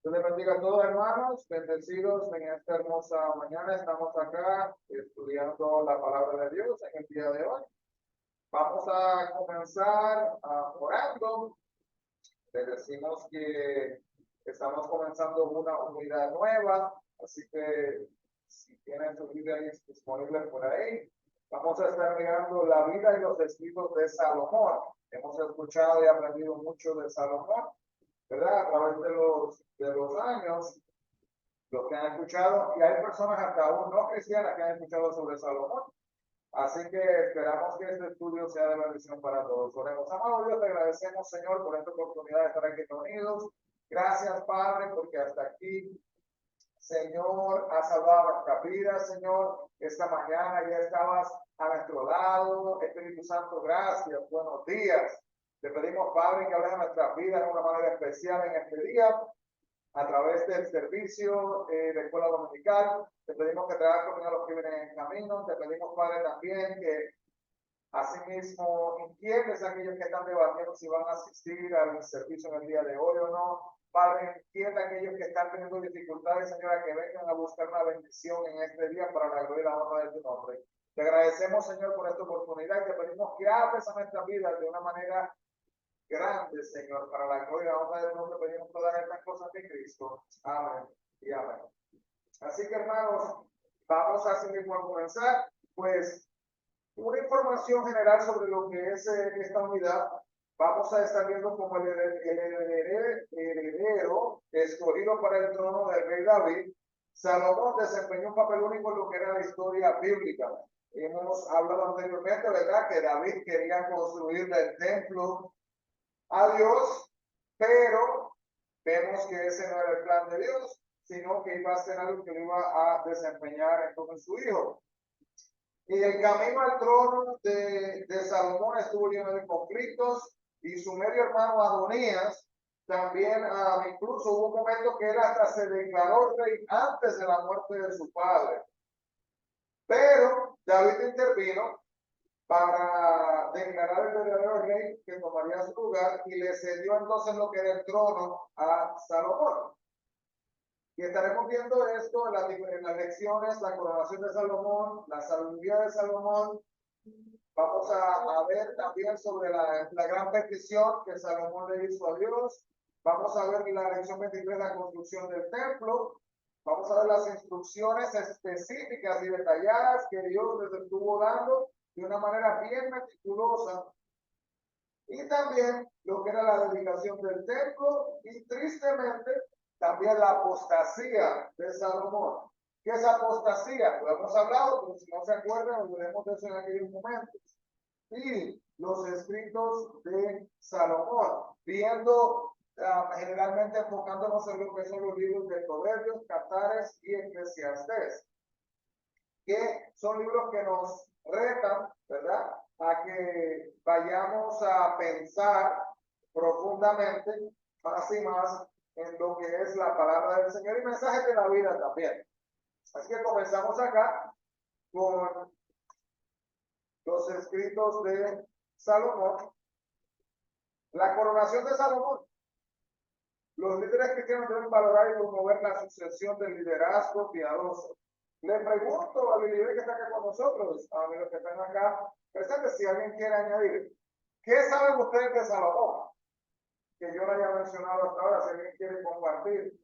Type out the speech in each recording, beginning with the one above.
Dios les bendiga a todos, hermanos, bendecidos en esta hermosa mañana. Estamos acá estudiando la palabra de Dios en el día de hoy. Vamos a comenzar orando. Les decimos que estamos comenzando una unidad nueva, así que si tienen su Biblia disponible por ahí, vamos a estar mirando la vida y los escritos de Salomón. Hemos escuchado y aprendido mucho de Salomón, ¿verdad? A través de los años, los que han escuchado, y hay personas hasta aún no cristianas que han escuchado sobre Salomón. Así que esperamos que este estudio sea de bendición para todos. Oremos. Amado Dios, te agradecemos, Señor, por esta oportunidad de estar aquí reunidos. Gracias, Padre, porque hasta aquí, Señor, has salvado nuestra vida, Señor. Esta mañana ya estabas a nuestro lado. Espíritu Santo, gracias. Buenos días. Te pedimos, Padre, que hables de nuestras vidas de una manera especial en este día, a través del servicio de escuela dominical. Te pedimos que traigas conmigo a los que vienen en camino. Te pedimos, Padre, también que asimismo inquietes a aquellos que están debatiendo si van a asistir al servicio en el día de hoy o no. Padre, inquieta a aquellos que están teniendo dificultades, Señora, que vengan a buscar una bendición en este día para la gloria y la honra de tu nombre. Te agradecemos, Señor, por esta oportunidad y te pedimos que hables a nuestras vidas de una manera grande, Señor, para la gloria y la honra de tu nombre. Pedimos todas estas cosas de Cristo. Amén y amén. Así que, hermanos, vamos a seguir por comenzar, pues, una información general sobre lo que es esta unidad. Vamos a estar viendo como el heredero escogido para el trono del rey David. Salomón desempeñó un papel único en lo que era la historia bíblica. Hemos hablado anteriormente, ¿verdad?, que David quería construir el templo a Dios, pero vemos que ese no era el plan de Dios, sino que iba a ser algo que lo iba a desempeñar entonces su hijo. Y el camino al trono de Salomón estuvo lleno de conflictos, y su medio hermano Adonías también, incluso hubo un momento que él hasta se declaró rey antes de la muerte de su padre. Pero David intervino para declarar el verdadero rey que tomaría su lugar, y le cedió entonces lo que era el trono a Salomón. Y estaremos viendo esto en las lecciones, la coronación de Salomón, la sabiduría de Salomón. Vamos a ver también sobre la gran petición que Salomón le hizo a Dios. Vamos a ver la lección 23, la construcción del templo. Vamos a ver las instrucciones específicas y detalladas que Dios les estuvo dando de una manera bien meticulosa. Y también lo que era la dedicación del templo, y tristemente también la apostasía de Salomón. ¿Qué es apostasía? Lo hemos hablado, pero si no se acuerdan, olvidemos de eso en aquellos momentos. Y los escritos de Salomón, viendo generalmente enfocándonos en lo que son los libros de Proverbios, Cantares y Eclesiastés, que son libros que nos retan, ¿verdad?, a que vayamos a pensar profundamente más y más en lo que es la palabra del Señor y mensajes de la vida también. Así que comenzamos acá con los escritos de Salomón. La coronación de Salomón. Los líderes cristianos deben valorar y promover la sucesión del liderazgo piadoso. Le pregunto a Lili que está acá con nosotros, a los que están acá presentes, si alguien quiere añadir. ¿Qué saben ustedes de Salomón? Que yo no haya mencionado hasta ahora, si alguien quiere compartir.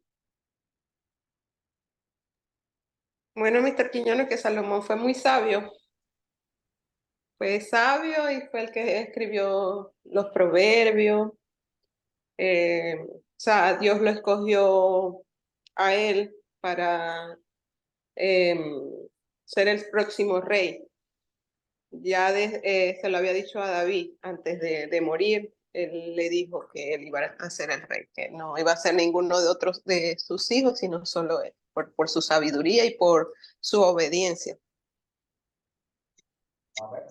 Bueno, Mr. Quiñones, que Salomón fue muy sabio. Fue sabio y fue el que escribió los proverbios. O sea, Dios lo escogió a él para ser el próximo rey. Ya se lo había dicho a David antes de morir. Él le dijo que él iba a ser el rey, que no iba a ser ninguno de otros de sus hijos, sino solo él, por su sabiduría y por su obediencia. A ver.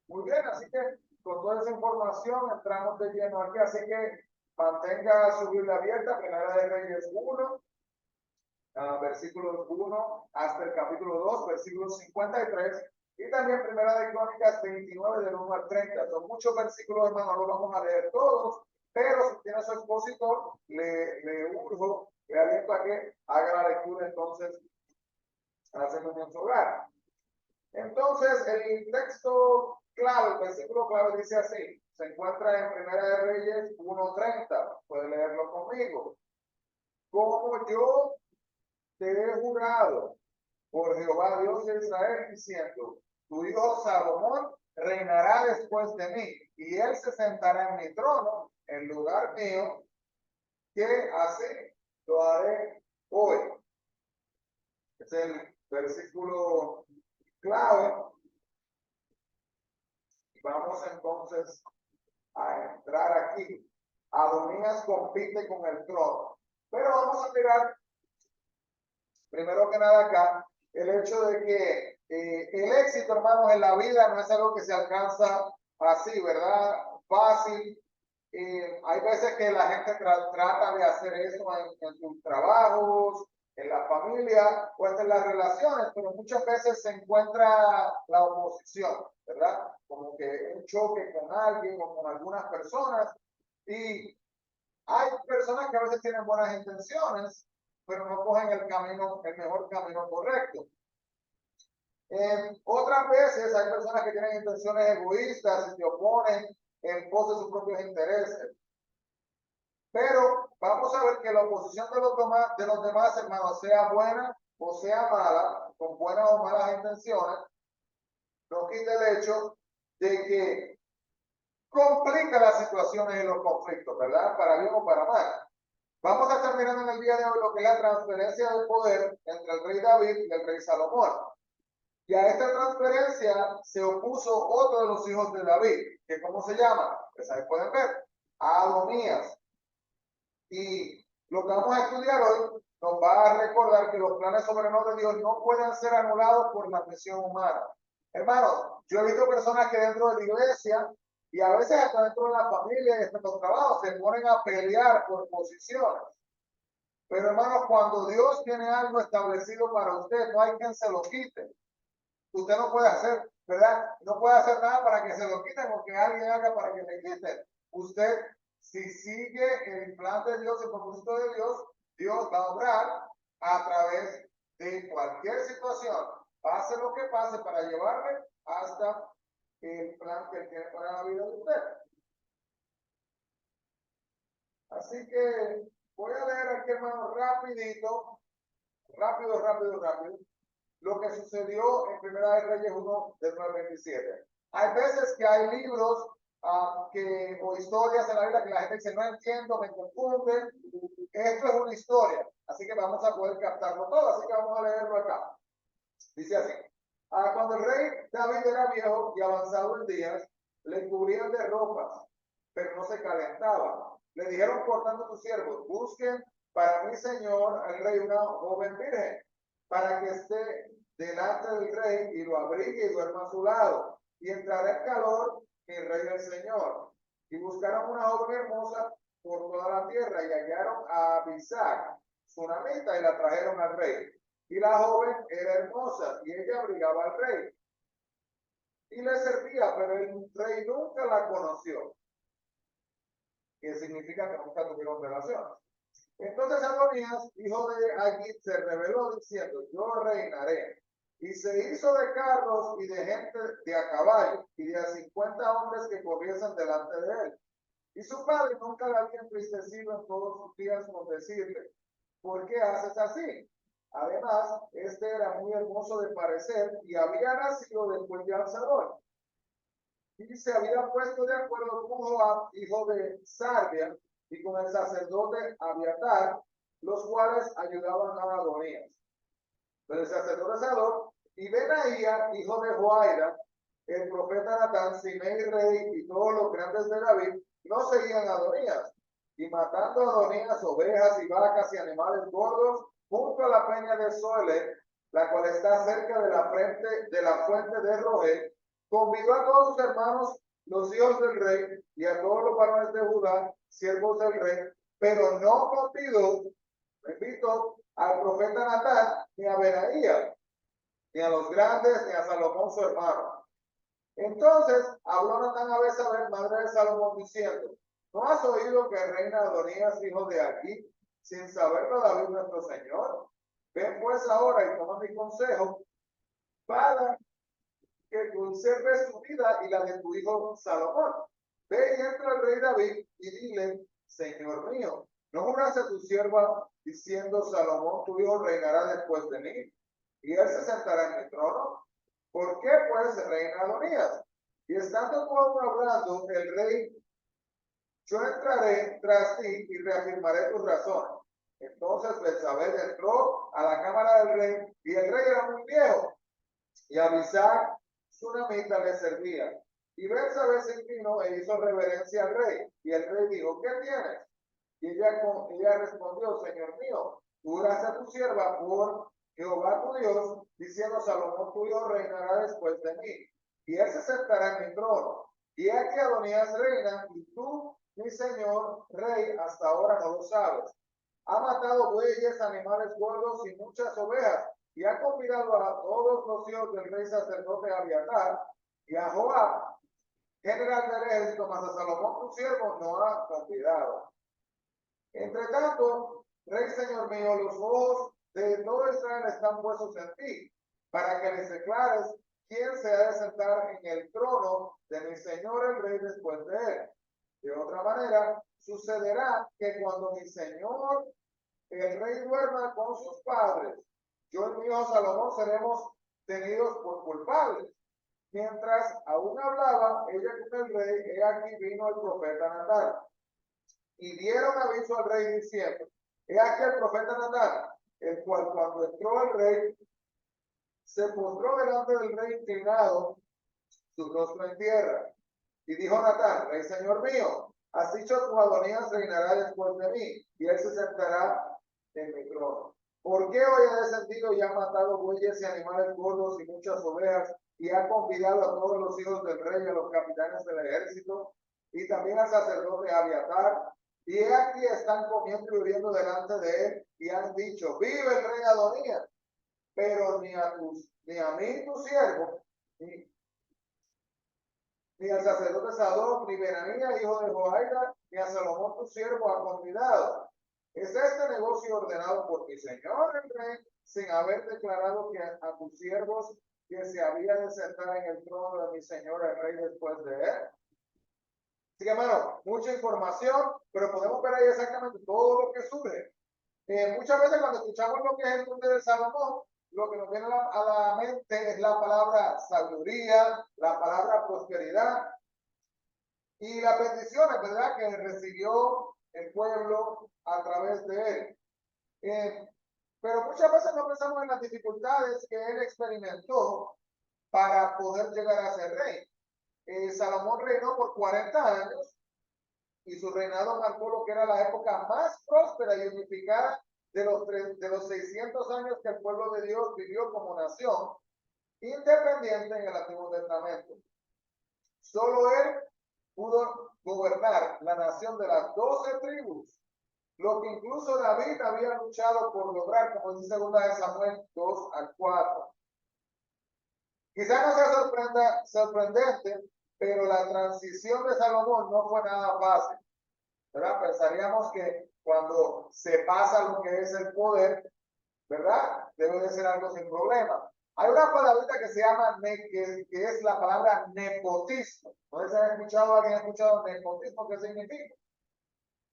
Muy bien, así que con toda esa información entramos de lleno aquí, así que mantenga su Biblia abierta, Primera de Reyes 1, versículos 1 hasta el capítulo 2, versículos 53, y también Primera de Crónicas 29 del 1 al 30. Son muchos versículos, hermanos, no los vamos a leer todos, pero si tiene su expositor, le urjo, le aliento a que haga la lectura entonces hacemos en su hogar. Entonces, el texto clave, el versículo clave dice así, se encuentra en Primera de Reyes 1:30, puede leerlo conmigo. Como yo te he jurado por Jehová Dios de Israel, diciendo, tu hijo Salomón reinará después de mí, y él se sentará en mi trono, en lugar mío, que así lo haré hoy. Es el versículo clave. Vamos entonces a entrar aquí. Adonías compite con el trono. Pero vamos a mirar, primero que nada acá, el hecho de que el éxito, hermanos, en la vida no es algo que se alcanza así, ¿verdad? Fácil. Hay veces que la gente trata de hacer eso en sus trabajos, en la familia o en las relaciones, pero muchas veces se encuentra la oposición, ¿verdad? Como que un choque con alguien o con algunas personas. Y hay personas que a veces tienen buenas intenciones, pero no cogen el camino, el mejor camino correcto. Otras veces hay personas que tienen intenciones egoístas y se oponen en pos de sus propios intereses. Pero vamos a ver que la oposición de los demás hermanos, sea buena o sea mala, con buenas o malas intenciones, no quita el hecho de que complica las situaciones y los conflictos, ¿verdad? Para bien o para mal. Vamos a estar mirando en el día de hoy lo que es la transferencia del poder entre el rey David y el rey Salomón. Y a esta transferencia se opuso otro de los hijos de David, que ¿cómo se llama? Pues ahí pueden ver, Adonías. Y lo que vamos a estudiar hoy nos va a recordar que los planes soberanos de Dios no pueden ser anulados por la presión humana. Hermanos, yo he visto personas que dentro de la iglesia y a veces hasta dentro de la familia y hasta en los trabajos se ponen a pelear por posiciones. Pero hermanos, cuando Dios tiene algo establecido para usted, no hay quien se lo quite. Usted no puede hacer, ¿verdad? No puede hacer nada para que se lo quiten o que alguien haga para que le quiten. Usted, si sigue el plan de Dios, el propósito de Dios, Dios va a obrar a través de cualquier situación, pase lo que pase, para llevarle hasta el plan que él tiene para la vida de usted. Así que voy a leer aquí, hermano, rapidito, rápido, lo que sucedió en Primera de Reyes 1, del 9:27. Hay veces que hay libros o historias en la Biblia que la gente dice, no entiendo, me confunde. Esto es una historia, así que vamos a poder captarlo todo, así que vamos a leerlo acá. Dice así, cuando el rey David era viejo y avanzado en días, le cubrían de ropas, pero no se calentaba. Le dijeron, por tanto, tus siervos, busquen para mi señor, el rey, una joven virgen, para que esté delante del rey y lo abrigue y duerma a su lado. Y entrará el calor el rey del Señor. Y buscaron una joven hermosa por toda la tierra y hallaron a Abisag, sunamita, y la trajeron al rey. Y la joven era hermosa y ella abrigaba al rey. Y le servía, pero el rey nunca la conoció. Que significa que nunca tuvieron relaciones. Entonces Adonías, hijo de Agit, se rebeló diciendo, yo reinaré. Y se hizo de carros y de gente de a caballo y de a 50 hombres que corriesen delante de él. Y su padre nunca le había entristecido en todos sus días con decirle, ¿por qué haces así? Además, este era muy hermoso de parecer y había nacido después de Absalón. Y se había puesto de acuerdo con Joab, hijo de Sarvia, y con el sacerdote Abiatar, los cuales ayudaban a Adonías. Pero el sacerdote Sadok y Benaía, hijo de Joaida, el profeta Natán, Simei rey y todos los grandes de David, no seguían a Adonías, y matando a Adonías ovejas y vacas y animales gordos junto a la peña de Soele, la cual está cerca de la fuente de Rogel, convidó a todos sus hermanos, los hijos del rey, y a todos los varones de Judá, siervos del rey, pero no convidó, repito, al profeta Natán, ni a Benaía, ni a los grandes, ni a Salomón su hermano. Entonces habló Natán a Betsabé, madre de Salomón, diciendo, ¿No has oído que reina Adonías, hijo de aquí, sin saberlo David nuestro Señor? Ven pues ahora y toma mi consejo para que conserves tu vida y la de tu hijo Salomón. Ve y entra el rey David y dile, Señor mío, ¿no juraste a tu sierva diciendo, Salomón, tu hijo reinará después de mí? Y él se sentará en mi trono. ¿Por qué pues reina Adonías? Y estando tú aún hablando, el rey, yo entraré tras ti y reafirmaré tus razones. Entonces Betsabé entró a la cámara del rey y el rey era muy viejo y Abisag, sunamita, le servía. Y Betsabé se inclinó e hizo reverencia al rey. Y el rey dijo, ¿qué tienes? Y ella respondió, Señor mío, tú juraste a tu sierva por Jehová tu Dios, diciendo, Salomón tu hijo reinará después de mí. Y él se sentará en mi trono. Y aquí Adonías reina, y tú, mi señor rey, hasta ahora no lo sabes. Ha matado bueyes, animales gordos y muchas ovejas, y ha convidado a todos los hijos del rey sacerdote Abiatar y a Joab, general del ejército, mas a Salomón tu siervo no ha convidado. Entre tanto, rey señor mío, los ojos de todo Israel están puestos en ti, para que les declares quién se ha de sentar en el trono de mi señor el rey después de él. De otra manera, sucederá que cuando mi señor el rey duerma con sus padres, yo y mi hijo Salomón seremos tenidos por culpables. Mientras aún hablaba ella con el rey, he aquí vino el profeta Natán. Y dieron aviso al rey diciendo, he aquí el profeta Natán, el cual cuando entró el rey, se postró delante del rey inclinado su rostro en tierra. Y dijo Natán, rey señor mío, has dicho tu Adonías reinará después de mí, y él se sentará en mi trono. ¿Por qué hoy ha descendido y ha matado bueyes y animales gordos y muchas ovejas, y ha convidado a todos los hijos del rey y a los capitanes del ejército, y también al sacerdote Abiatar? Y he aquí están comiendo y bebiendo delante de él, y han dicho, vive el rey Adonías, pero ni a mí tu siervo, ni al sacerdote Sadoc, ni Benanías, hijo de Joaida, ni a Salomón tu siervo ha convidado. ¿Es este negocio ordenado por mi señor el rey, sin haber declarado que a tus siervos que se había de sentar en el trono de mi señor el rey después de él? Así que, hermano, mucha información, pero podemos ver ahí exactamente todo lo que surge. Muchas veces cuando escuchamos lo que es el nombre de Salomón, lo que nos viene a la mente es la palabra sabiduría, la palabra prosperidad y las bendiciones, ¿verdad?, que recibió el pueblo a través de él. Pero muchas veces no pensamos en las dificultades que él experimentó para poder llegar a ser rey. Salomón reinó por 40 años y su reinado marcó lo que era la época más próspera y unificada de los 600 años que el pueblo de Dios vivió como nación independiente en el Antiguo Testamento. Solo él pudo gobernar la nación de las 12 tribus, lo que incluso David había luchado por lograr, como dice 2 Samuel 2-4. Quizás no sea sorprendente, pero la transición de Salomón no fue nada fácil, ¿verdad? Pensaríamos que cuando se pasa lo que es el poder, ¿verdad?, debe de ser algo sin problema. Hay una palabrita que se llama, que es la palabra nepotismo. ¿No se ha escuchado, alguien ha escuchado nepotismo? ¿Qué significa?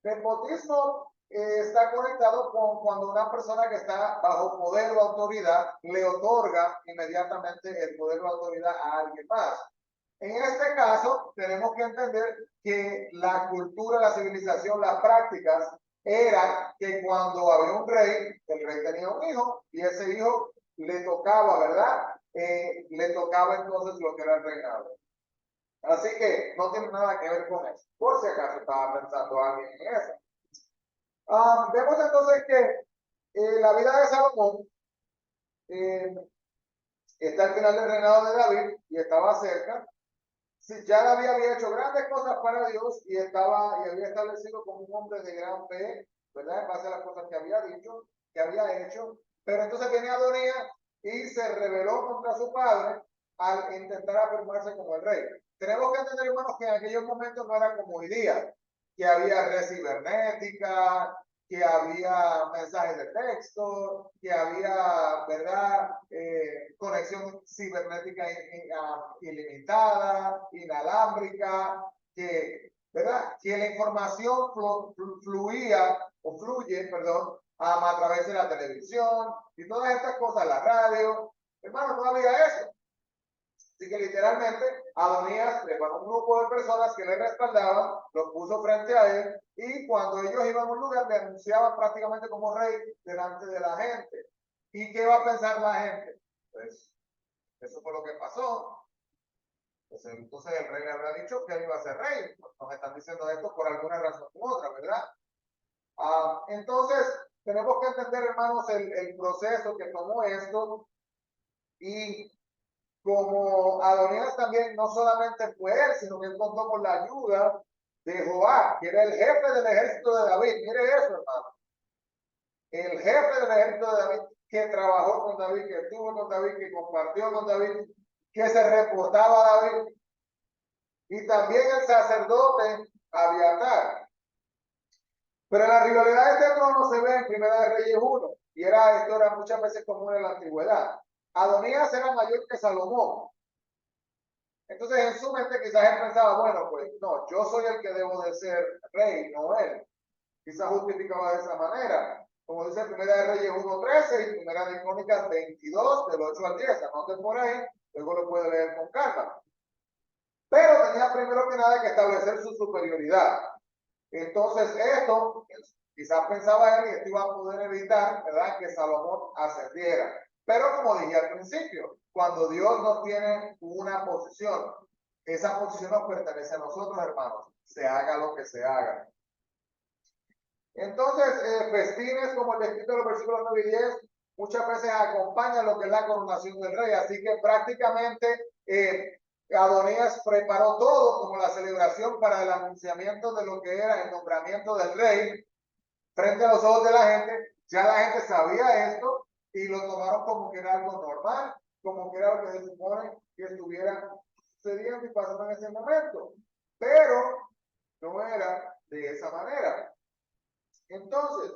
Nepotismo está conectado con cuando una persona que está bajo poder o autoridad le otorga inmediatamente el poder o autoridad a alguien más. En este caso, tenemos que entender que la cultura, la civilización, las prácticas era que cuando había un rey, el rey tenía un hijo y ese hijo le tocaba, ¿verdad? Le tocaba entonces lo que era el reinado. Así que no tiene nada que ver con eso. Por si acaso estaba pensando alguien en eso. Vemos entonces que la vida de Salomón está al final del reinado de David y estaba cerca. Sí, ya David había hecho grandes cosas para Dios y había establecido como un hombre de gran fe, ¿verdad? En base a las cosas que había dicho, que había hecho. Pero entonces viene Adonías y se rebeló contra su padre al intentar afirmarse como el rey. Tenemos que entender, hermanos, que en aquellos momentos no era como hoy día. que había red cibernética, que había mensajes de texto, que había, ¿verdad? Conexión cibernética ilimitada, inalámbrica, que, ¿verdad? Que la información fluía o fluye, perdón, a través de la televisión y todas estas cosas, la radio. Hermano, no había eso. Así que literalmente Adonías preparó un grupo de personas que le respaldaban, los puso frente a él y cuando ellos iban a un lugar le anunciaban prácticamente como rey delante de la gente. ¿Y qué va a pensar la gente? Pues eso fue lo que pasó. Pues, entonces el rey le habrá dicho que él iba a ser rey. Pues nos están diciendo esto por alguna razón u otra, ¿verdad? Entonces tenemos que entender, hermanos, el proceso que tomó esto y como Adonías también no solamente fue él, sino que él contó con la ayuda de Joab, que era el jefe del ejército de David. Mire eso, hermano. El jefe del ejército de David, que trabajó con David, que estuvo con David, que compartió con David, que se reportaba a David. Y también el sacerdote Abiatar. Pero la rivalidad de este trono se ve en Primera de Reyes 1. Y esto era muchas veces común en la antigüedad. Adonías era mayor que Salomón. Entonces en su mente quizás él pensaba, bueno, pues no, yo soy el que debo de ser rey, no él. Quizás justificaba de esa manera. Como dice Primera de Reyes 1:13 y Primera de Crónicas 22, del 8 al 10. Anoten por ahí, luego lo puede leer con calma. Pero tenía primero que nada que establecer su superioridad. Entonces esto, quizás pensaba él, y esto iba a poder evitar, ¿verdad?, que Salomón ascendiera. Pero como dije al principio, cuando Dios nos tiene una posición, esa posición nos pertenece a nosotros, hermanos, se haga lo que se haga. Entonces, festines como el descrito de los versículos 9 y 10, muchas veces acompañan lo que es la coronación del rey. Así que prácticamente Adonías preparó todo como la celebración para el anunciamiento de lo que era el nombramiento del rey frente a los ojos de la gente. Ya la gente sabía esto y lo tomaron como que era algo normal, como que era lo que se supone que estuviera sucediendo y pasando en ese momento. Pero no era de esa manera. Entonces,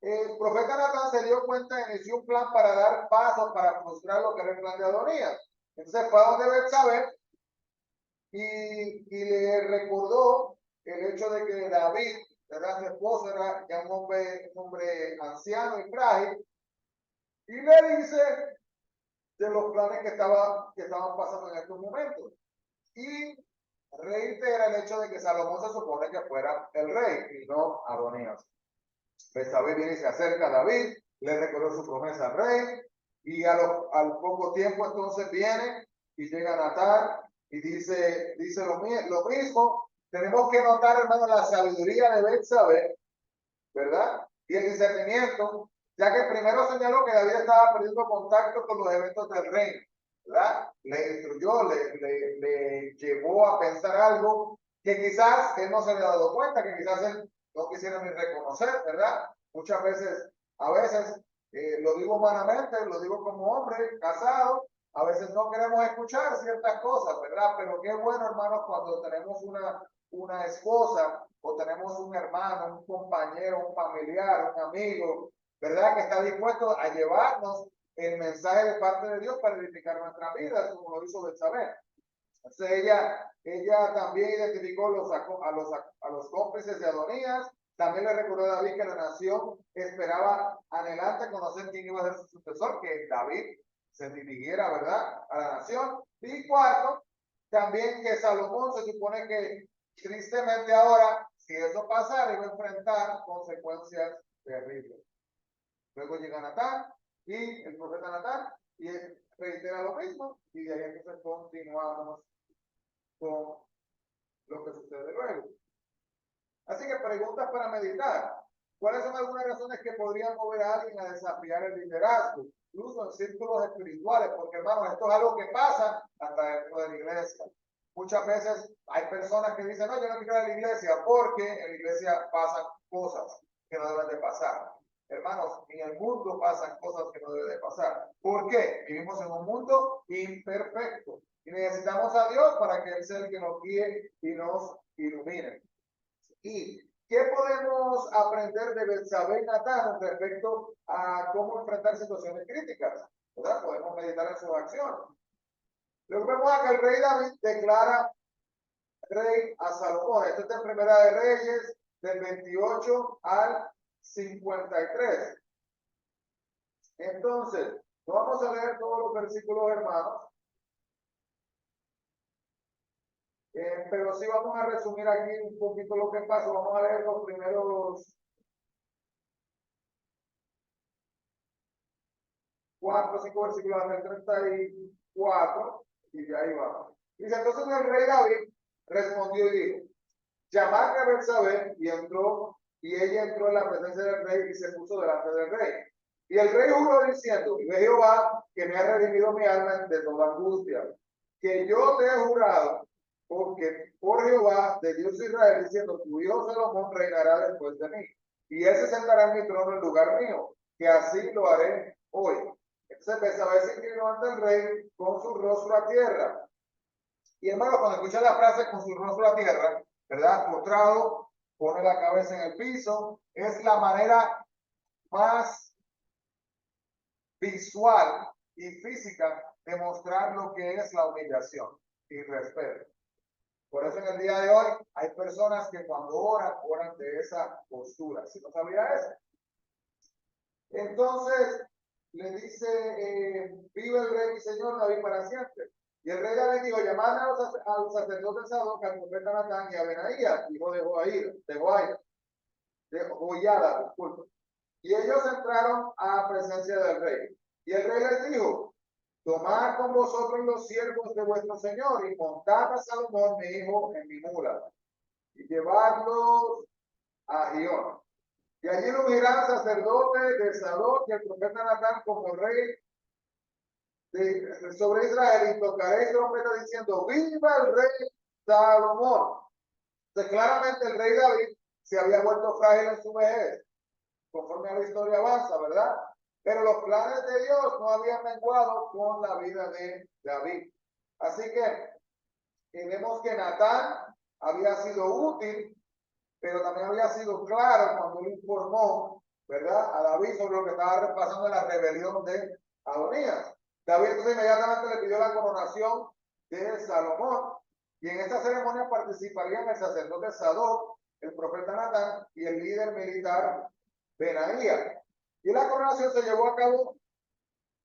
el profeta Natán se dio cuenta y inició un plan para dar pasos para frustrar lo que era el plan de Adonías. Entonces fue a donde Betsabé y le recordó el hecho de que David, ¿verdad?, su esposo, era ya un hombre anciano y frágil, y le dice de los planes que estaban pasando en estos momentos. Y reitera el hecho de que Salomón se supone que fuera el rey y no Adonías. Betsabé viene y se acerca a David, le recordó su promesa al rey, y al poco tiempo entonces viene y llega Natán y dice lo mismo. Tenemos que notar, hermano, la sabiduría de Betsabé, ¿verdad? Y el discernimiento, ya que primero señaló que David estaba perdiendo contacto con los eventos del reino, ¿verdad? Le instruyó, le llevó a pensar algo que quizás él no se había dado cuenta, que quizás él no quisiera ni reconocer, ¿verdad? Muchas veces, a veces, lo digo humanamente, lo digo como hombre casado, a veces no queremos escuchar ciertas cosas, ¿verdad? Pero qué bueno, hermanos, cuando tenemos una esposa o tenemos un hermano, un compañero, un familiar, un amigo, ¿verdad?, que está dispuesto a llevarnos el mensaje de parte de Dios para edificar nuestra vida, como lo hizo Betsabé. Entonces ella también identificó a los cómplices de Adonías. También le recordó a David que la nación esperaba anhelante conocer quién iba a ser su sucesor, que David se dirigiera, ¿verdad?, a la nación. Y cuarto, también que Salomón se supone que tristemente ahora, si eso pasara, iba a enfrentar consecuencias terribles. Luego llega Natán y el profeta Natán y reitera lo mismo, y de ahí entonces continuamos con lo que sucede luego. Así que preguntas para meditar. ¿Cuáles son algunas razones que podrían mover a alguien a desafiar el liderazgo? Incluso en círculos espirituales, porque hermanos, esto es algo que pasa hasta dentro de la iglesia. Muchas veces hay personas que dicen, no, yo no quiero ir a la iglesia porque en la iglesia pasan cosas que no deben de pasar. Hermanos, en el mundo pasan cosas que no deben de pasar. ¿Por qué? Vivimos en un mundo imperfecto y necesitamos a Dios para que Él sea el que nos guíe y nos ilumine. ¿Y qué podemos aprender de Betsabé y Natán respecto a cómo enfrentar situaciones críticas? ¿Verdad? Podemos meditar en sus acciones. Luego vemos a que el rey David declara rey a Salomón. Esto está en Primera de Reyes, del 28 al 53. Entonces, no vamos a leer todos los versículos, hermanos, pero sí vamos a resumir aquí un poquito lo que pasó. Vamos a leer los primeros 4 o 5 versículos hasta el 34, y de ahí vamos. Dice, entonces el rey David respondió y dijo, llamadme a Betsabé, y entró, y ella entró en la presencia del rey y se puso delante del rey. Y el rey juró diciendo, vive Jehová, que me ha redimido mi alma de toda angustia, que yo te he jurado, porque por Jehová, de Dios de Israel, diciendo, tu hijo Salomón reinará después de mí, y él se sentará en mi trono en lugar mío, que así lo haré hoy. Entonces Betsabé se inclinó ante el rey con su rostro a tierra. Y hermano, cuando escucha la frase con su rostro a tierra, ¿verdad? Postrado, pone la cabeza en el piso, es la manera más visual y física de mostrar lo que es la humillación y respeto. Por eso en el día de hoy hay personas que cuando oran, oran de esa postura. ¿Sí no sabía eso? Entonces le dice, vive el rey y señor David para siempre. Y el rey David dijo, llamad al sacerdote Sadoc, al profeta Natán y a Benaías, hijo de Joiada, disculpe. Y ellos entraron a presencia del rey. Y el rey les dijo, tomad con vosotros los siervos de vuestro señor y montad a Salomón, mi hijo, en mi mula, y llevadlos a Gión. Y allí lo ungirán sacerdote de Sadoc y el profeta Natán como rey sobre Israel, y tocaréis trompeta diciendo, viva el rey Salomón. Entonces, claramente el rey David se había vuelto frágil en su vejez, conforme a la historia avanza, ¿verdad? Pero los planes de Dios no habían menguado con la vida de David. Así que vemos que Natán había sido útil, pero también había sido claro cuando él informó, ¿verdad?, a David sobre lo que estaba pasando en la rebelión de Adonías. David entonces inmediatamente le pidió la coronación de Salomón, y en esta ceremonia participarían el sacerdote Sadoc, el profeta Natán y el líder militar Benaías. Y la coronación se llevó a cabo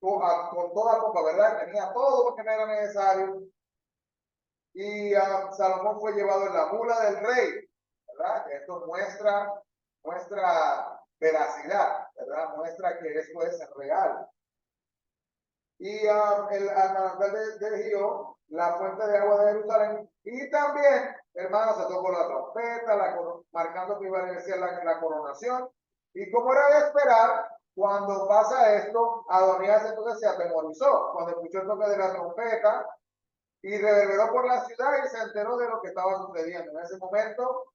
con toda pompa, ¿verdad? Tenía todo lo que era necesario. Y Salomón fue llevado en la mula del rey, ¿verdad? Esto muestra veracidad, ¿verdad? Muestra que esto es real. Y el manantial de Gihón, la fuente de agua de Jerusalén, y también, hermanos, se tocó la trompeta, marcando que iba a iniciar la coronación. Y como era de esperar, cuando pasa esto, Adonías entonces se atemorizó cuando escuchó el toque de la trompeta y reverberó por la ciudad y se enteró de lo que estaba sucediendo. En ese momento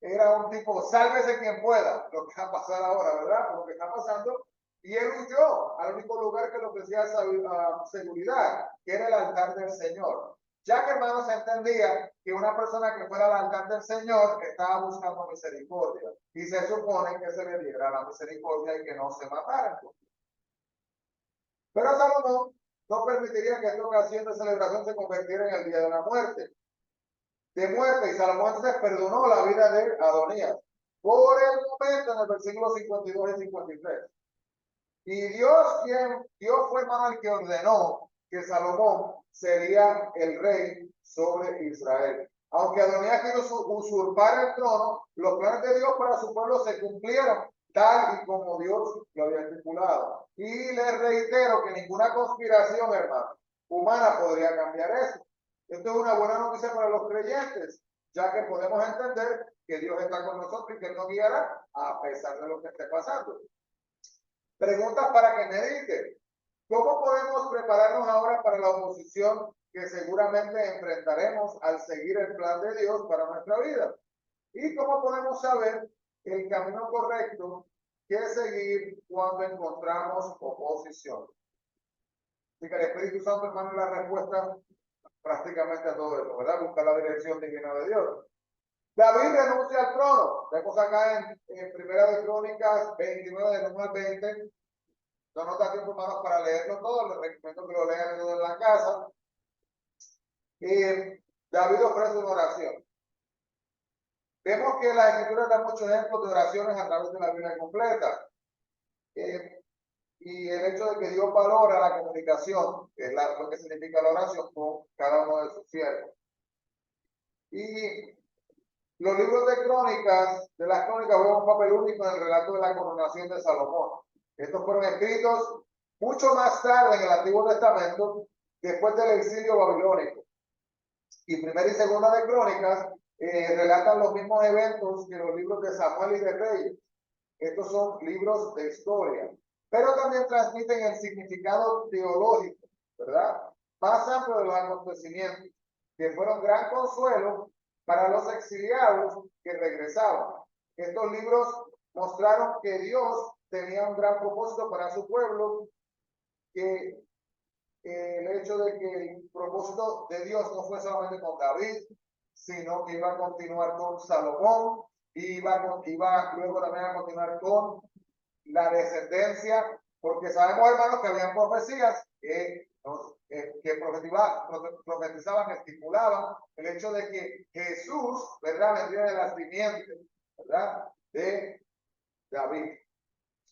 era un tipo, sálvese quien pueda, lo que va a pasar ahora, ¿verdad? Por lo que está pasando. Y él huyó al único lugar que le ofrecía seguridad, que era el altar del Señor. Ya que, hermanos, se entendía que una persona que fuera al altar del Señor estaba buscando misericordia. Y se supone que se le diera la misericordia y que no se mataran. Pero Salomón no permitiría que esta ocasión de celebración se convirtiera en el día de la muerte. Y Salomón entonces perdonó la vida de Adonías. Por el momento, en el versículo 52 y 53. Y Dios fue hermano el que ordenó que Salomón sería el rey sobre Israel. Aunque Adonías quiso usurpar el trono, los planes de Dios para su pueblo se cumplieron tal y como Dios lo había estipulado. Y les reitero que ninguna conspiración, hermano, humana podría cambiar eso. Esto es una buena noticia para los creyentes, ya que podemos entender que Dios está con nosotros y que Él nos guiará a pesar de lo que esté pasando. Preguntas para que medite. ¿Cómo podemos prepararnos ahora para la oposición que seguramente enfrentaremos al seguir el plan de Dios para nuestra vida? ¿Y cómo podemos saber el camino correcto que seguir cuando encontramos oposición? Así que el Espíritu Santo, hermano, es la respuesta prácticamente a todo esto, ¿verdad? Buscar la dirección divina de Dios. David renuncia al trono. Vemos acá en Primera de Crónicas 29 del 1 al 20. No nos da tiempo, hermanos, para leerlo todo. Les recomiendo que lo lean en la casa. David ofrece una oración. Vemos que la Escritura da muchos ejemplos de oraciones a través de la Biblia completa. Y el hecho de que Dios valora la comunicación, que es lo que significa la oración, con cada uno de sus siervos. Y los libros de las crónicas juegan un papel único en el relato de la coronación de Salomón. Estos fueron escritos mucho más tarde en el Antiguo Testamento, después del exilio babilónico. Y Primera y Segunda de Crónicas relatan los mismos eventos que los libros de Samuel y de Reyes. Estos son libros de historia, pero también transmiten el significado teológico, ¿verdad? Más amplio de los acontecimientos, que fueron gran consuelo para los exiliados que regresaban. Estos libros mostraron que Dios tenía un gran propósito para su pueblo, que el hecho de que el propósito de Dios no fue solamente con David, sino que iba a continuar con Salomón, iba luego también a continuar con la descendencia, porque sabemos, hermanos, que habían profecías que profetizaban, estipulaban el hecho de que Jesús, ¿verdad?, vendría de la simiente, ¿verdad?, de David.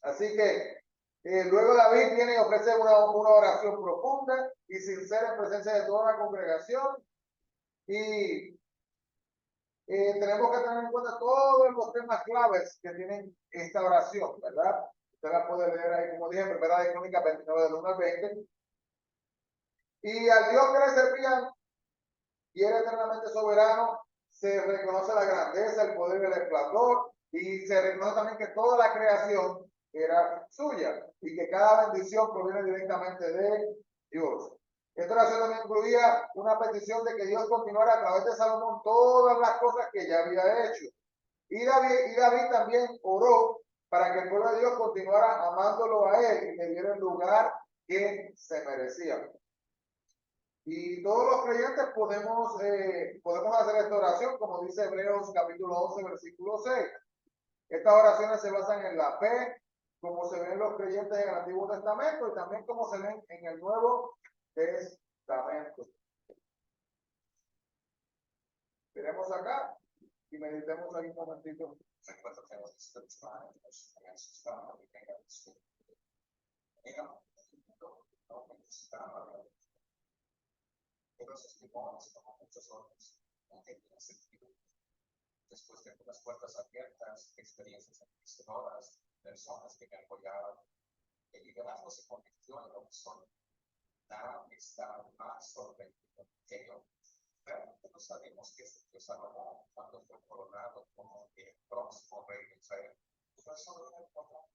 Así que luego David viene y ofrece una oración profunda y sincera en presencia de toda la congregación. Y tenemos que tener en cuenta todos los temas claves que tienen esta oración, ¿verdad? Usted la puede leer ahí, como dije, en Primera de Crónicas 29 del 1 al 20. Y al Dios que le servían y era eternamente soberano, se reconoce la grandeza, el poder y el esplendor, y se reconoce también que toda la creación era suya y que cada bendición proviene directamente de Dios. Esta oración también incluía una petición de que Dios continuara a través de Salomón todas las cosas que ya había hecho. Y David también oró para que el pueblo de Dios continuara amándolo a él y le diera el lugar que se merecía. Y todos los creyentes podemos hacer esta oración, como dice Hebreos capítulo 11, versículo 6. Estas oraciones se basan en la fe, como se ven los creyentes en el Antiguo Testamento y también como se ven en el Nuevo Testamento. Veremos acá y meditemos ahí un momentito. Los testimonios, como muchos otros, no tienen sentido. Después de las puertas abiertas, experiencias enriquecedoras, personas que me apoyaron, el liderazgo se convirtió en lo que soy. Nada está más sorprendido que yo. Realmente no sabemos qué se Salomón cuando fue coronado como el próximo rey de Israel. Fue solo una época.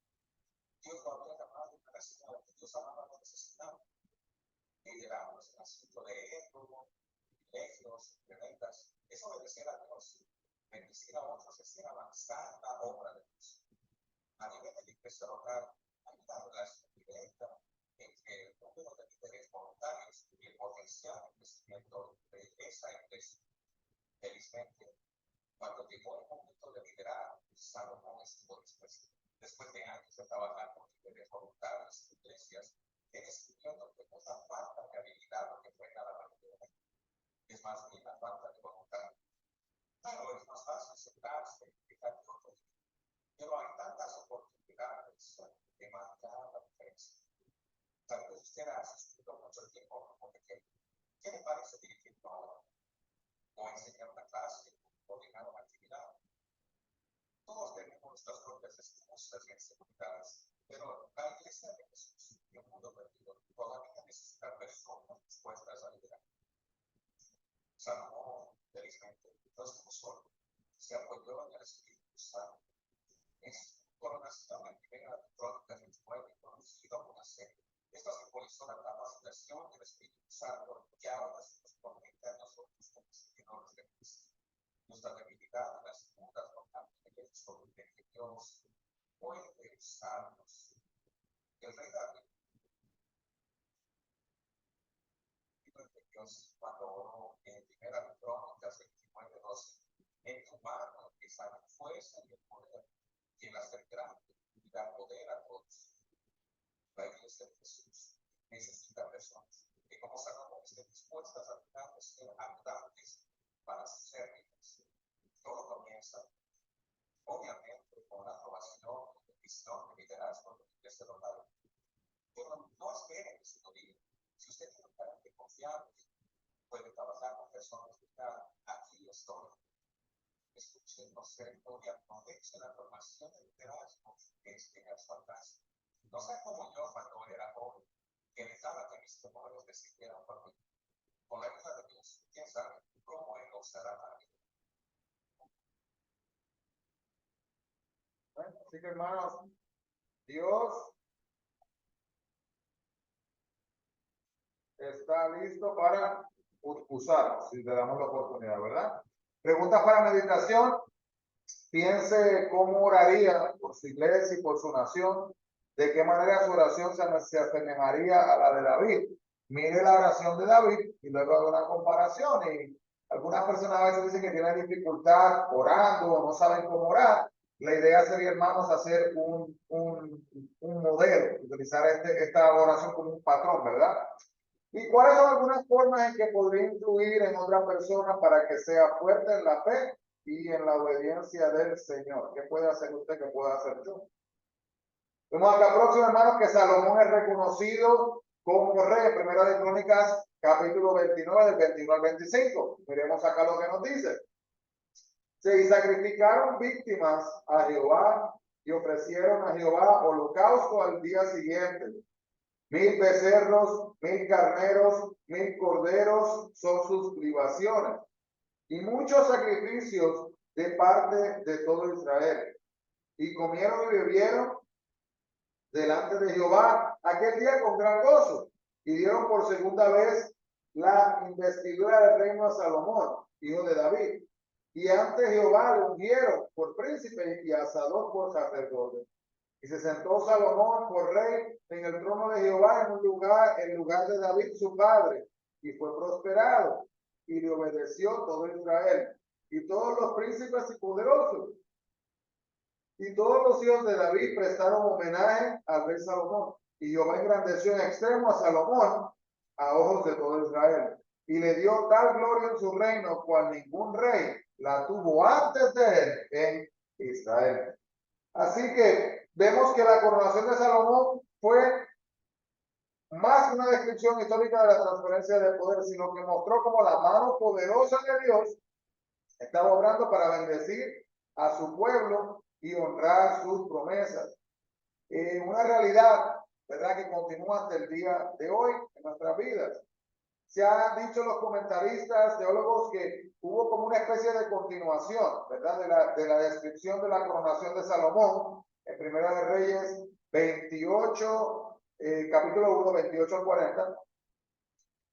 Dios lo había llamado una nación a la que Dios amaba a los necesitados. Lideramos el asunto de éxodo, privilegios, ventas. Es obedecer a Dios. Bendecir a otros es ir avanzar la obra de Dios. A nivel de la iglesia local, hay una relación directa entre el número de líderes voluntarios y el potencial de crecimiento de esa iglesia. Felizmente, cuando llegó el momento de liderar, Salomón estuvo dispuesto. Después de años de trabajar con líderes voluntarios y iglesias, descubriendo que no da falta de habilidad lo que fue nada más. Es más bien la falta de voluntad. Claro, es más fácil sentarse y dejar que otros. Pero hay tantas oportunidades de marcar la diferencia. Tal vez usted ha asistido mucho tiempo como pequeño. ¿Qué le parece dirigir una obra? O enseñar una clase, o coordinar una actividad. Todos tenemos nuestras propias excusas y inseguridades, pero la iglesia de Jesús y el mundo perdido todavía necesita personas dispuestas a liderar. Salomón, felizmente, no estuvo solo, se apoyó en el Espíritu Santo. Es coronación en Primera de Crónicas 29, conocido como serie. Esto simbolizó la capacitación del Espíritu Santo que ahora se nos conecta a nosotros como seguidores de Cristo. Nuestra debilidad en las dudas no cambia el hecho de que Dios puede usarnos. El rey David, Dios, cuando oró en Primera de Crónicas 29:12, en tu mano necesaria fuerza y el poder, quien hace grande y da poder a todos. La iglesia de Jesús necesita personas que como Salomón estén dispuestas a dejar de ser abundantes para ser ricas. Todo comienza, obviamente, con la aprobación, visión y liderazgo de la iglesia local. Pero no esperen que se lo diga. Si usted tiene un carácter confiable, puede trabajar con personas que están aquí estoy. Escuchen, no sé, y aprovechen la formación de liderazgo que es a su alcance. No sea como yo cuando era joven, que dejaba que mis temores decidieran por mí. Con la ayuda de Dios, quién sabe cómo Él nos hará la vida. Bueno, así que hermanos, Dios está listo para usarnos, si le damos la oportunidad, ¿verdad? Preguntas para meditación. Piense cómo oraría por su iglesia y por su nación, de qué manera su oración se asemejaría a la de David. Mire la oración de David y luego haga una comparación. Y algunas personas a veces dicen que tienen dificultad orando o no saben cómo orar. La idea sería, hermanos, hacer un modelo, utilizar esta oración como un patrón, ¿verdad? ¿Y cuáles son algunas formas en que podría influir en otra persona para que sea fuerte en la fe y en la obediencia del Señor? ¿Qué puede hacer usted? ¿Qué puedo hacer yo? Vemos acá próximo, hermanos, que Salomón es reconocido como rey. Primera de Crónicas, capítulo 29, del 21 al 25. Miremos acá lo que nos dice. Se sacrificaron víctimas a Jehová y ofrecieron a Jehová holocausto al día siguiente. 1000 becerros, 1000 carneros, 1000 corderos son sus libaciones, y muchos sacrificios de parte de todo Israel. Y comieron y bebieron delante de Jehová aquel día con gran gozo, y dieron por segunda vez la investidura del reino a Salomón, hijo de David. Y ante Jehová lo ungieron por príncipe y a Sadoc por sacerdote. Y se sentó Salomón por rey en el trono de Jehová en lugar de David su padre, y fue prosperado, y le obedeció todo Israel, y todos los príncipes y poderosos. Y todos los hijos de David prestaron homenaje al rey Salomón, y Jehová engrandeció en extremo a Salomón a ojos de todo Israel, y le dio tal gloria en su reino cual ningún rey la tuvo antes de él en Israel. Así que vemos que la coronación de Salomón fue más que una descripción histórica de la transferencia de poder, sino que mostró como la mano poderosa de Dios estaba obrando para bendecir a su pueblo y honrar sus promesas. Una realidad, ¿verdad?, que continúa hasta el día de hoy en nuestras vidas. Se han dicho los comentaristas, teólogos, que hubo como una especie de continuación, ¿verdad?, de la descripción de la coronación de Salomón en Primera de Reyes 28, capítulo 1, 28 al 40.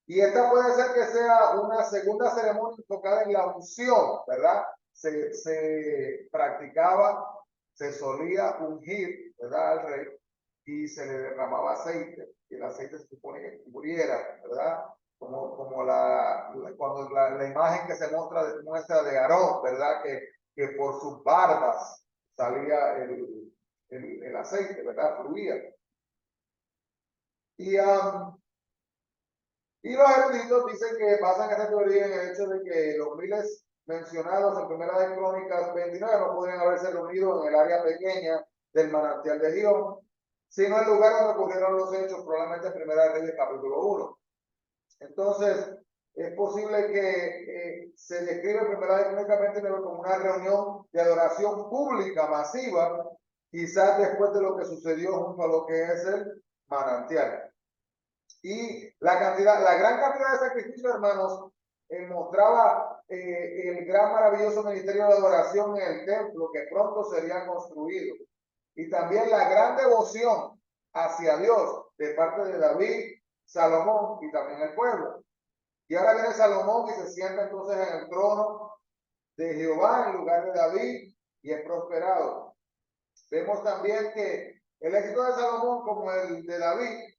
Y esta puede ser que sea una segunda ceremonia enfocada en la unción, ¿verdad? Se practicaba, se solía ungir, ¿verdad?, al rey, y se le derramaba aceite, y el aceite se supone que cubriera, ¿verdad?, como cuando la imagen que se muestra de Aarón, ¿verdad?, que por sus barbas salía el aceite, ¿verdad?, fluía. Y los eruditos dicen que basan esta teoría en el hecho de que los miles mencionados en Primera de Crónicas 29 no podrían haberse reunido en el área pequeña del manantial de Gihón, sino en el lugar donde ocurrieron los hechos, probablemente en Primera de Reyes capítulo 1. Entonces, es posible que se describe Primera de Crónicas 29 como una reunión de adoración pública masiva, quizás después de lo que sucedió junto a lo que es el manantial. Y la gran cantidad de sacrificios, hermanos, mostraba el gran maravilloso ministerio de adoración en el templo que pronto sería construido. Y también la gran devoción hacia Dios de parte de David, Salomón y también el pueblo. Y ahora viene Salomón y se sienta entonces en el trono de Jehová en lugar de David y es prosperado. Vemos también que el éxito de Salomón como el de David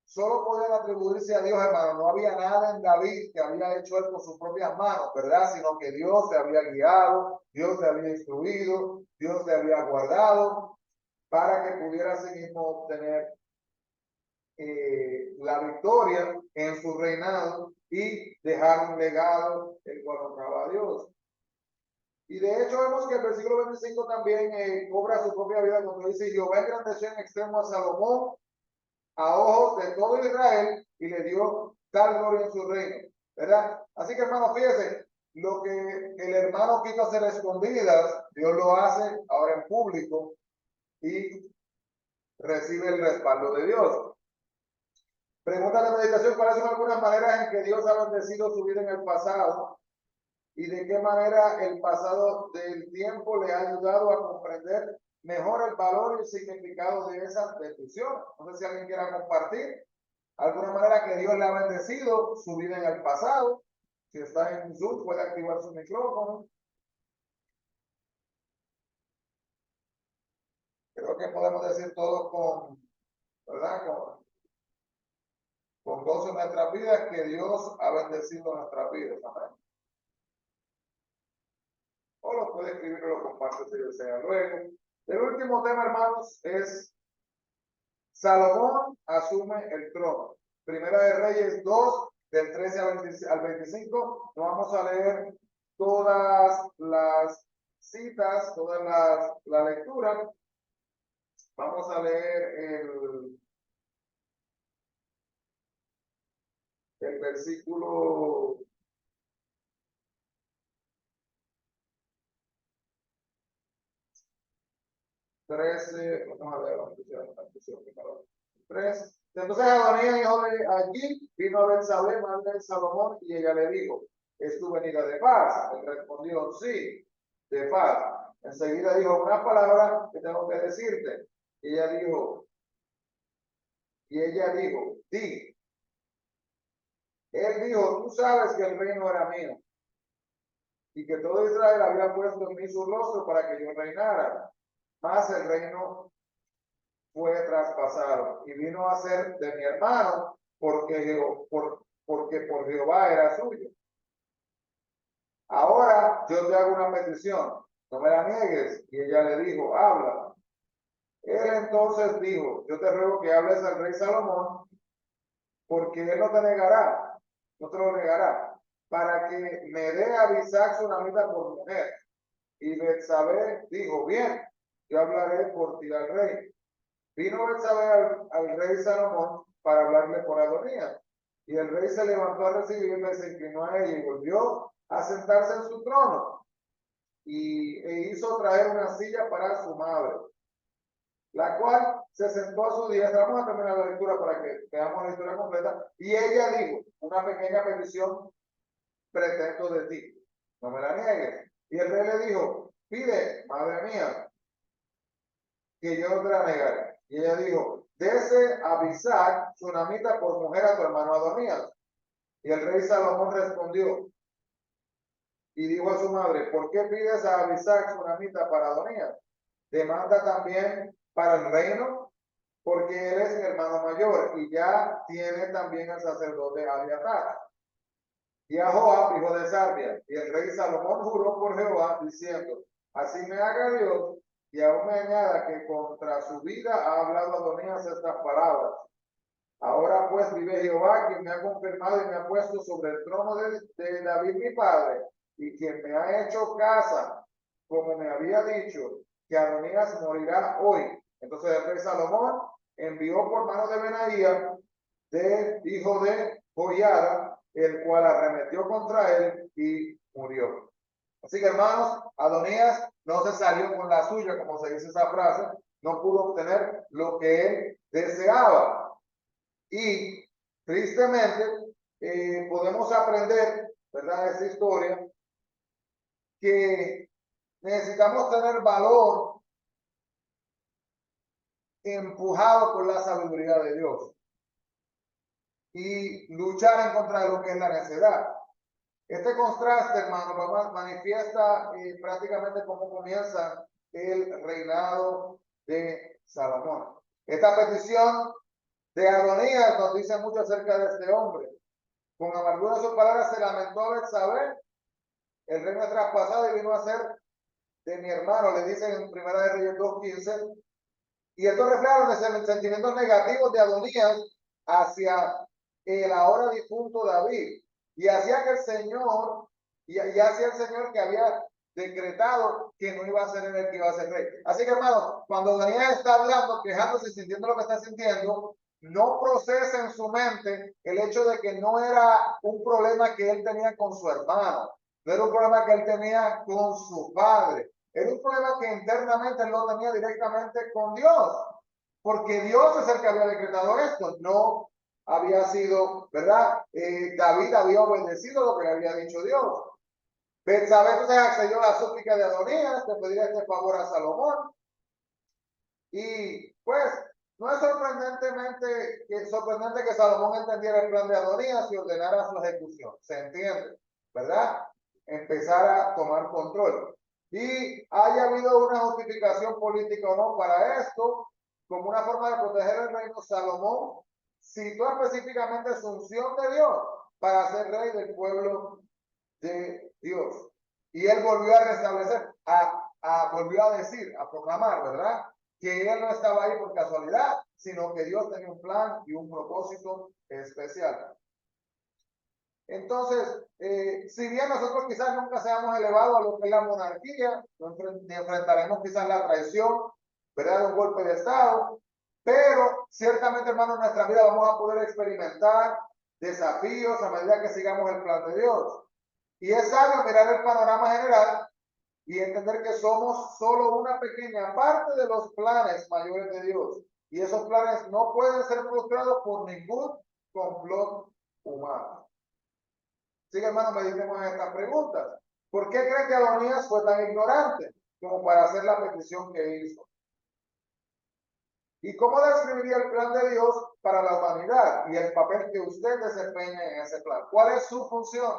solo podían atribuirse a Dios, hermano. No había nada en David que había hecho él con sus propias manos, ¿verdad? Sino que Dios le había guiado, Dios le había instruido, Dios le había guardado para que pudiera así mismo obtener la victoria en su reinado y dejar un legado el cual honraba a Dios. Y de hecho vemos que el versículo 25 también cobra su propia vida cuando dice: Jehová engrandeció en extremo a Salomón a ojos de todo Israel y le dio tal gloria en su reino, ¿verdad? Así que, hermano, fíjese, lo que el hermano quiso hacer escondidas, Dios lo hace ahora en público y recibe el respaldo de Dios. Pregunta de meditación: ¿cuáles son algunas maneras en que Dios ha bendecido su vida en el pasado? ¿Y de qué manera el pasado del tiempo le ha ayudado a comprender mejor el valor y el significado de esas bendiciones? No sé si alguien quiera compartir alguna manera que Dios le ha bendecido su vida en el pasado. Si está en Zoom, puede activar su micrófono. Creo que podemos decir todos ¿verdad? Con gozo en nuestras vidas que Dios ha bendecido nuestras vidas. Amén. O lo puede escribir o lo comparte si desea. Luego, el último tema, hermanos, es Salomón asume el trono. Primera de Reyes 2, del 13 al 25. No vamos a leer todas las citas, toda la lectura. Vamos a leer el versículo 13. Vamos a ver la atención primero. 3. Entonces Adonías, hijo de allí, vino a Betsabé, madre de Salomón, y ella le dijo: ¿es tu venida de paz? Él respondió: sí, de paz. Enseguida dijo: una palabra que tengo que decirte. Y ella dijo, di. Él dijo: tú sabes que el reino era mío, y que todo Israel había puesto en mí su rostro para que yo reinara. Mas el reino fue traspasado y vino a ser de mi hermano, porque por Jehová era suyo. Ahora yo te hago una petición, no me la niegues. Y ella le dijo: habla. Él entonces dijo: yo te ruego que hables al rey Salomón, porque él no te negará, no te lo negará, para que me dé a Abisag sunamita por mujer. Y Betsabé dijo: bien, yo hablaré por ti al rey. Vino Betsabé al rey Salomón para hablarle por Adonías. Y el rey se levantó a recibirle, se inclinó a ella y volvió a sentarse en su trono. E hizo traer una silla para su madre, la cual se sentó a su diestra. Vamos a terminar la lectura para que veamos la historia completa. Y ella dijo: una pequeña petición pretendo de ti, no me la niegues. Y el rey le dijo: pide, madre mía, que yo no te la negaré. Y ella dijo: dese a Abisag sunamita por mujer a tu hermano Adonías. Y el rey Salomón respondió y dijo a su madre: ¿por qué pides a Abisag sunamita para Adonías? Demanda también para el reino, porque él es mi hermano mayor y ya tiene también el sacerdote Abiatar. Y a Joab, hijo de Sarvia. Y el rey Salomón juró por Jehová, diciendo: así me haga Dios, y aún me añada que contra su vida ha hablado Adonías estas palabras. Ahora pues vive Jehová, quien me ha confirmado y me ha puesto sobre el trono de David mi padre, y quien me ha hecho casa, como me había dicho, que Adonías morirá hoy. Entonces el rey Salomón envió por mano de Benaía, hijo de Joiada, el cual arremetió contra él y murió. Así que, hermanos, Adonías no se salió con la suya, como se dice esa frase, no pudo obtener lo que él deseaba. Y tristemente podemos aprender, ¿verdad?, de esta historia, que necesitamos tener valor empujado por la sabiduría de Dios y luchar en contra de lo que es la necedad. Este contraste, hermano, manifiesta prácticamente cómo comienza el reinado de Salomón. Esta petición De Adonías nos dice mucho acerca de este hombre. Con amargura de sus palabras se lamentó a Betsabé, el reino es traspasado y vino a ser de mi hermano, le dicen en Primera de Reyes 2:15. Y esto refleja los sentimientos negativos de Adonías hacia el ahora difunto David. Y hacia que el Señor, y hacia el Señor que había decretado que no iba a ser el que iba a ser rey. Así que, hermano, cuando Adonías está hablando, quejándose, sintiendo lo que está sintiendo, no procesa en su mente el hecho de que no era un problema que él tenía con su hermano, no era un problema que él tenía con su padre, era un problema que internamente él lo tenía directamente con Dios, porque Dios es el que había decretado esto, no había sido, ¿verdad? David había obedecido lo que le había dicho Dios. Betsabé entonces accedió a la súplica de Adonías de pedir este favor a Salomón. Y pues no es sorprendente que Salomón entendiera el plan de Adonías y ordenara su ejecución. Se entiende, ¿verdad? Empezar a tomar control. Y haya habido una justificación política o no para esto, como una forma de proteger el reino, Salomón citó específicamente su unción de Dios para ser rey del pueblo de Dios. Y él volvió a restablecer, volvió a decir, a proclamar, ¿verdad? Que él no estaba ahí por casualidad, sino que Dios tenía un plan y un propósito especial. Entonces, si bien nosotros quizás nunca seamos elevados a lo que es la monarquía, ni enfrentaremos quizás la traición, ¿verdad? Un golpe de Estado, pero ciertamente, hermanos, en nuestra vida vamos a poder experimentar desafíos a medida que sigamos el plan de Dios. Y es sabio mirar el panorama general y entender que somos solo una pequeña parte de los planes mayores de Dios. Y esos planes no pueden ser frustrados por ningún complot humano. Así que, hermanos, meditemos en estas preguntas. ¿Por qué cree que Adonías fue tan ignorante como para hacer la petición que hizo? ¿Y cómo describiría el plan de Dios para la humanidad y el papel que usted desempeña en ese plan? ¿Cuál es su función?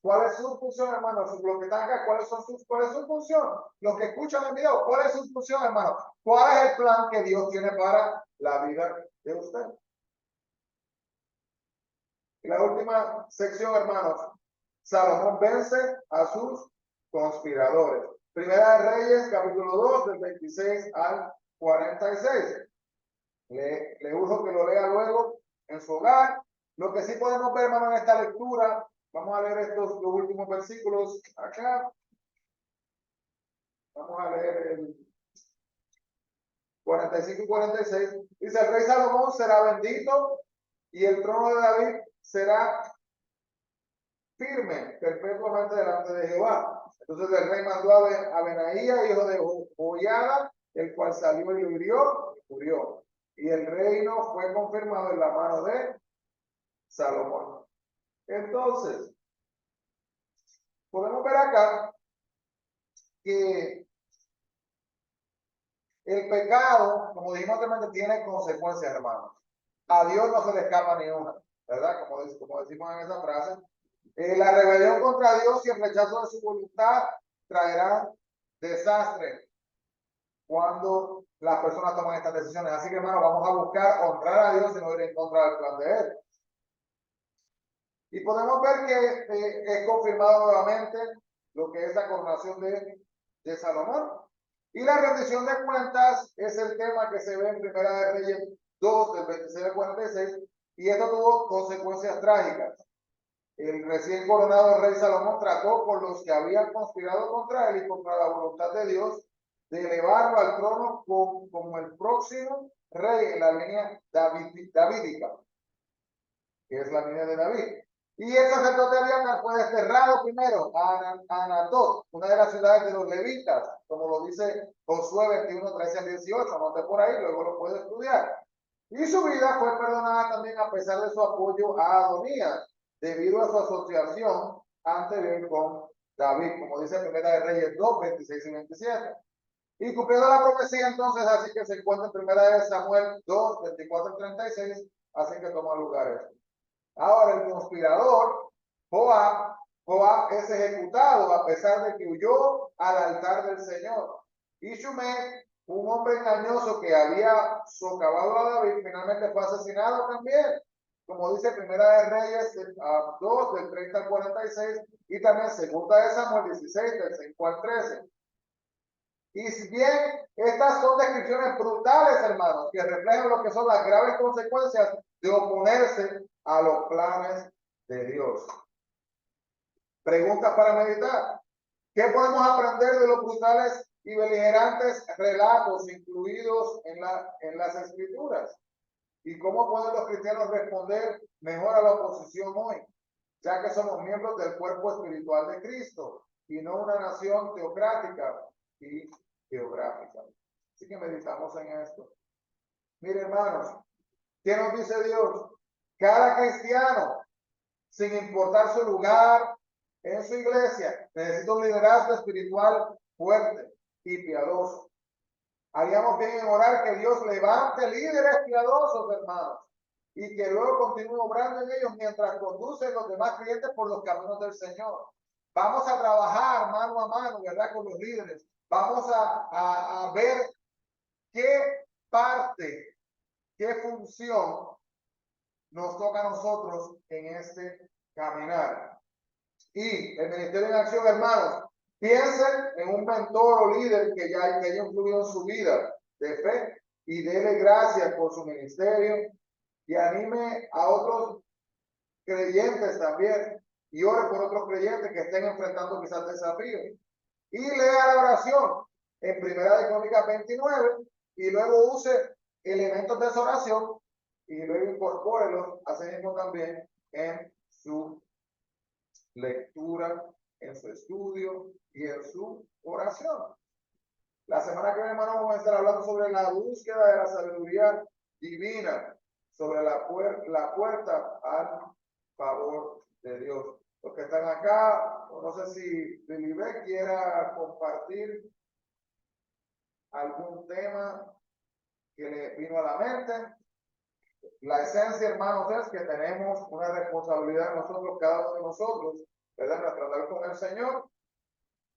¿Cuál es su función, hermano? Los que están acá, ¿cuál es su función? Los que escuchan el video, ¿cuál es su función, hermano? ¿Cuál es el plan que Dios tiene para la vida de usted? Y la última sección, hermanos. Salomón vence a sus conspiradores. Primera de Reyes, capítulo 2, del 26 al 46. Le urjo que lo lea luego en su hogar. Lo que sí podemos ver, hermano, en esta lectura, vamos a leer los últimos versículos acá. Vamos a leer el 45 y 46. Dice: el rey Salomón será bendito y el trono de David será firme perpetuamente delante de Jehová. Entonces el rey mandó a Benaía, hijo de Joiada, el cual salió y lo hirió y murió. Y el reino fue confirmado en la mano de Salomón. Entonces, podemos ver acá que el pecado, como dijimos anteriormente, tiene consecuencias, hermanos. A Dios no se le escapa ni una, ¿verdad? Como decimos en esa frase. La rebelión contra Dios y el rechazo de su voluntad traerán desastre cuando las personas toman estas decisiones. Así que, hermano, vamos a buscar honrar a Dios y no ir en contra del plan de Él. Y podemos ver que es confirmado nuevamente lo que es la coronación de Salomón. Y la rendición de cuentas es el tema que se ve en Primera de Reyes 2, del 26 al 46, y esto tuvo consecuencias trágicas. El recién coronado rey Salomón trató con los que habían conspirado contra él y contra la voluntad de Dios de elevarlo al trono como el próximo rey en la línea davídica, que es la línea de David. Y el sacerdote Abiatar fue desterrado primero a Anatot, una de las ciudades de los levitas, como lo dice Josué 21, 13 al 18, anote por ahí, luego lo puede estudiar. Y su vida fue perdonada también a pesar de su apoyo a Adonías, debido a su asociación anterior con David, como dice Primera de Reyes 2, 26 y 27. Y cumpliendo la profecía, entonces, así que se encuentra en Primera de Samuel 2, 24 y 36, así que toma lugar esto. Ahora, el conspirador, Joab es ejecutado a pesar de que huyó al altar del Señor. Y Shumé un hombre engañoso que había socavado a David, finalmente fue asesinado también, como dice Primera de Reyes 2, del 30 al 46, y también Segunda de Samuel 16, del 5 al 13. Y si bien estas son descripciones brutales, hermanos, que reflejan lo que son las graves consecuencias de oponerse a los planes de Dios. Preguntas para meditar. ¿Qué podemos aprender de los brutales y beligerantes relatos incluidos en las escrituras? ¿Y cómo pueden los cristianos responder mejor a la oposición hoy? Ya que somos miembros del cuerpo espiritual de Cristo y no una nación teocrática y geográfica. Así que meditamos en esto. Miren, hermanos, ¿qué nos dice Dios? Cada cristiano, sin importar su lugar en su iglesia, necesita un liderazgo espiritual fuerte y piadoso. Haríamos bien en orar que Dios levante líderes piadosos, hermanos, y que luego continúe obrando en ellos mientras conducen los demás creyentes por los caminos del Señor. Vamos a trabajar mano a mano, ¿verdad?, con los líderes. Vamos a ver qué parte, qué función nos toca a nosotros en este caminar. Y el Ministerio en Acción, hermanos, piensen en un mentor o líder que ya haya influido en su vida de fe y dele gracias por su ministerio y anime a otros creyentes también y ore por otros creyentes que estén enfrentando quizás desafíos. Y lea la oración en Primera de Crónicas 29 y luego use elementos de esa oración y luego incorpórelos así mismo también en su lectura, en su estudio y en su oración. La semana que viene, hermano, vamos a estar hablando sobre la búsqueda de la sabiduría divina, sobre la puerta al favor de Dios. Los que están acá, no sé si Felipe quiera compartir algún tema que le vino a la mente. La esencia, hermanos, es que tenemos una responsabilidad nosotros, cada uno de nosotros, ¿verdad? Nuestra andar con el Señor,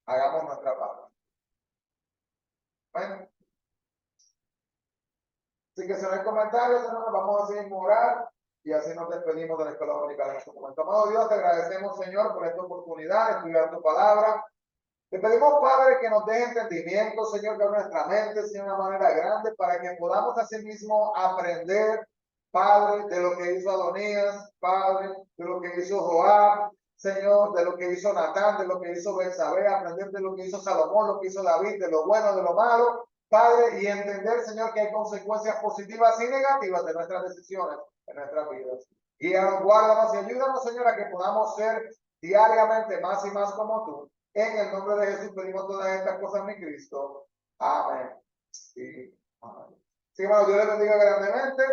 hagamos nuestra parte. Bueno, así que si no hay comentarios, hermanos, vamos a seguir orar y así nos despedimos de la Escuela Dominical en este momento. Amado Dios, te agradecemos, Señor, por esta oportunidad de estudiar tu palabra. Te pedimos, Padre, que nos dé entendimiento, Señor, que nuestra mente sea de una manera grande para que podamos así mismo aprender, Padre, de lo que hizo Adonías, Padre, de lo que hizo Joab, Señor, de lo que hizo Natán, de lo que hizo Betsabé, aprender de lo que hizo Salomón, lo que hizo David, de lo bueno, de lo malo, Padre, y entender, Señor, que hay consecuencias positivas y negativas de nuestras decisiones en nuestras vidas. Guíanos, guárdanos y ayúdanos, Señor, a que podamos ser diariamente más y más como tú. En el nombre de Jesús pedimos todas estas cosas, mi Cristo. Amén. Sí, amén. Sí, hermano, Dios les bendiga grandemente.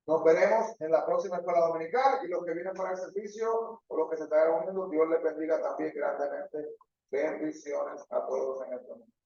Nos veremos en la próxima escuela dominical y los que vienen para el servicio o los que se están reuniendo, Dios les bendiga también grandemente. Bendiciones a todos en este momento.